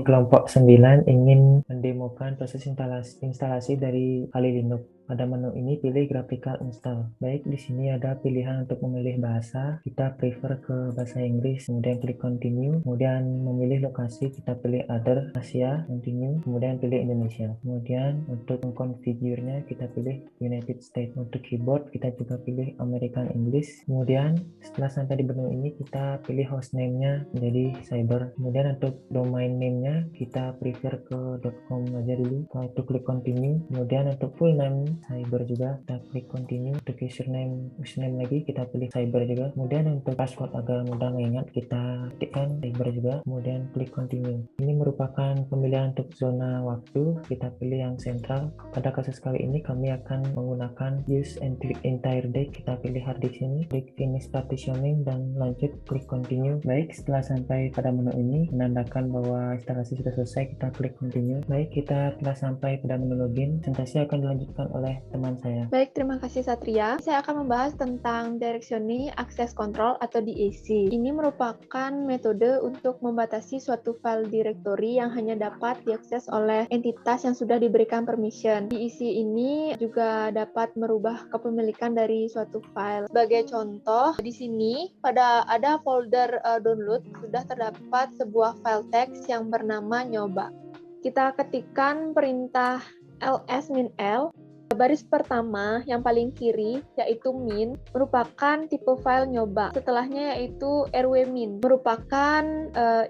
Kelompok 9 ingin mendemokan proses instalasi dari Kali Linux. Pada menu ini pilih graphical install. Baik, di sini ada pilihan untuk memilih bahasa. Kita prefer ke bahasa Inggris, kemudian klik continue. Kemudian memilih lokasi, kita pilih other, Asia, continue. Kemudian pilih Indonesia. Kemudian untuk mengkonfigurnya kita pilih United States. Untuk keyboard kita juga pilih American English. Kemudian setelah sampai di menu ini kita pilih hostname-nya menjadi cyber. Kemudian untuk domain name-nya kita prefer ke .com aja dulu. Setelah itu klik continue. Kemudian untuk full name cyber juga kita klik continue. Untuk username lagi kita pilih cyber juga. Kemudian untuk password agar mudah mengingat kita ketikkan cyber juga. Kemudian klik continue. Ini merupakan pemilihan untuk zona waktu. Kita pilih yang sentral. Pada kasus kali ini kami akan menggunakan use entire day. Kita pilih hard disk ini, klik finish partitioning dan lanjut klik continue. Baik, setelah sampai pada menu ini menandakan bahwa instalasi sudah selesai, kita klik continue. Baik, kita telah sampai pada menu login. Presentasi akan dilanjutkan oleh teman saya. Baik, terima kasih Satria. Saya akan membahas tentang Directory Access Control atau DAC. Ini merupakan metode untuk membatasi suatu file directory yang hanya dapat diakses oleh entitas yang sudah diberikan permission. DAC ini juga dapat merubah kepemilikan dari suatu file. Sebagai contoh, di sini pada ada folder download sudah terdapat sebuah file teks yang bernama nyoba. Kita ketikkan perintah ls-l. Baris pertama yang paling kiri yaitu min merupakan tipe file nyoba. Setelahnya yaitu rwmin merupakan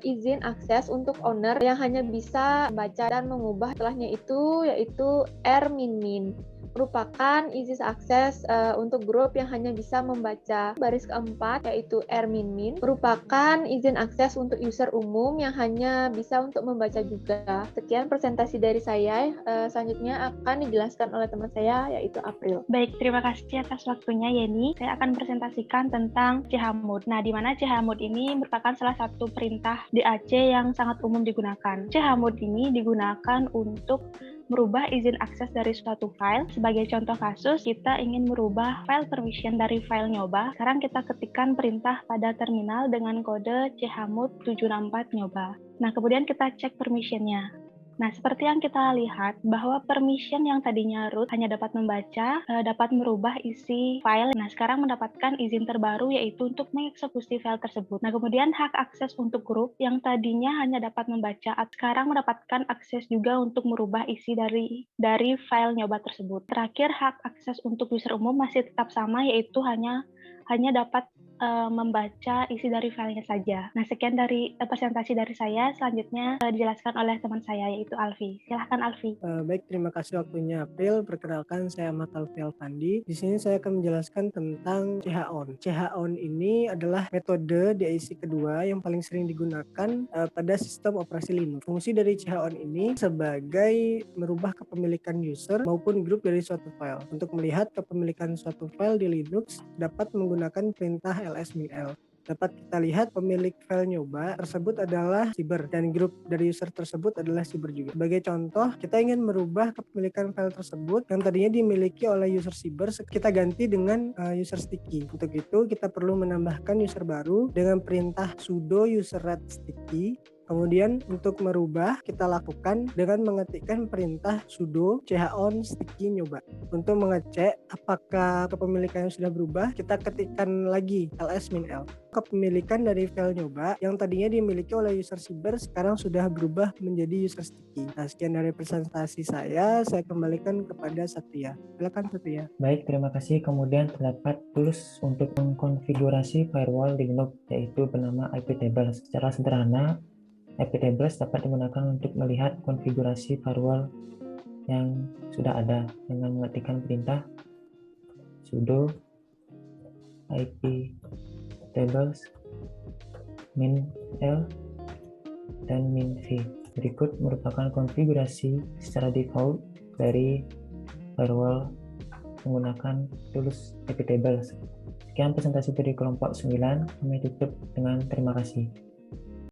izin akses untuk owner yang hanya bisa membaca dan mengubah. Setelahnya itu yaitu rminmin merupakan izin akses untuk grup yang hanya bisa membaca. Baris keempat yaitu rminmin merupakan izin akses untuk user umum yang hanya bisa untuk membaca juga. Sekian presentasi dari saya. Selanjutnya akan dijelaskan oleh teman saya yaitu April. Baik, terima kasih atas waktunya Yeni. Saya akan presentasikan tentang chmod. Nah, di mana chmod ini merupakan salah satu perintah DAC yang sangat umum digunakan. Chmod ini digunakan untuk merubah izin akses dari suatu file. Sebagai contoh kasus, kita ingin merubah file permission dari file nyoba. Sekarang kita ketikkan perintah pada terminal dengan kode chmod 764 nyoba. Nah, kemudian kita cek permissionnya. Nah, seperti yang kita lihat bahwa permission yang tadinya root hanya dapat membaca, dapat merubah isi file. Nah, sekarang mendapatkan izin terbaru yaitu untuk mengeksekusi file tersebut. Nah, kemudian hak akses untuk grup yang tadinya hanya dapat membaca, sekarang mendapatkan akses juga untuk merubah isi dari file nyoba tersebut. Terakhir, hak akses untuk user umum masih tetap sama yaitu hanya dapat membaca isi dari filenya saja. Nah, sekian dari presentasi dari saya. Selanjutnya dijelaskan oleh teman saya yaitu Alfi. Silahkan Alfi. Baik, terima kasih waktunya April. Perkenalkan, saya Ahmad Alfi Alfandi. Di sini saya akan menjelaskan tentang chown. Chown ini adalah metode DAC kedua yang paling sering digunakan pada sistem operasi Linux. Fungsi dari chown ini sebagai merubah kepemilikan user maupun grup dari suatu file. Untuk melihat kepemilikan suatu file di Linux dapat menggunakan perintah ls-l. Dapat kita lihat pemilik file nyoba tersebut adalah cyber dan grup dari user tersebut adalah cyber juga. Sebagai contoh, kita ingin merubah kepemilikan file tersebut yang tadinya dimiliki oleh user cyber, kita ganti dengan user sticky. Untuk itu kita perlu menambahkan user baru dengan perintah sudo user_rat sticky. Kemudian untuk merubah kita lakukan dengan mengetikkan perintah sudo chown sticky nyoba. Untuk mengecek apakah kepemilikannya sudah berubah, kita ketikkan lagi ls-l. Kepemilikan dari file nyoba yang tadinya dimiliki oleh user cyber sekarang sudah berubah menjadi user sticky. Nah, sekian dari presentasi saya kembalikan kepada Satria. Silakan Satria. Baik, terima kasih. Kemudian terdapat tools untuk mengkonfigurasi firewall di Linux yaitu bernama iptables. Secara sederhana, iptables dapat digunakan untuk melihat konfigurasi firewall yang sudah ada dengan mengetikkan perintah sudo iptables min-l dan min-v. Berikut merupakan konfigurasi secara default dari firewall menggunakan tools iptables. Sekian presentasi dari kelompok 9, kami tutup dengan terima kasih.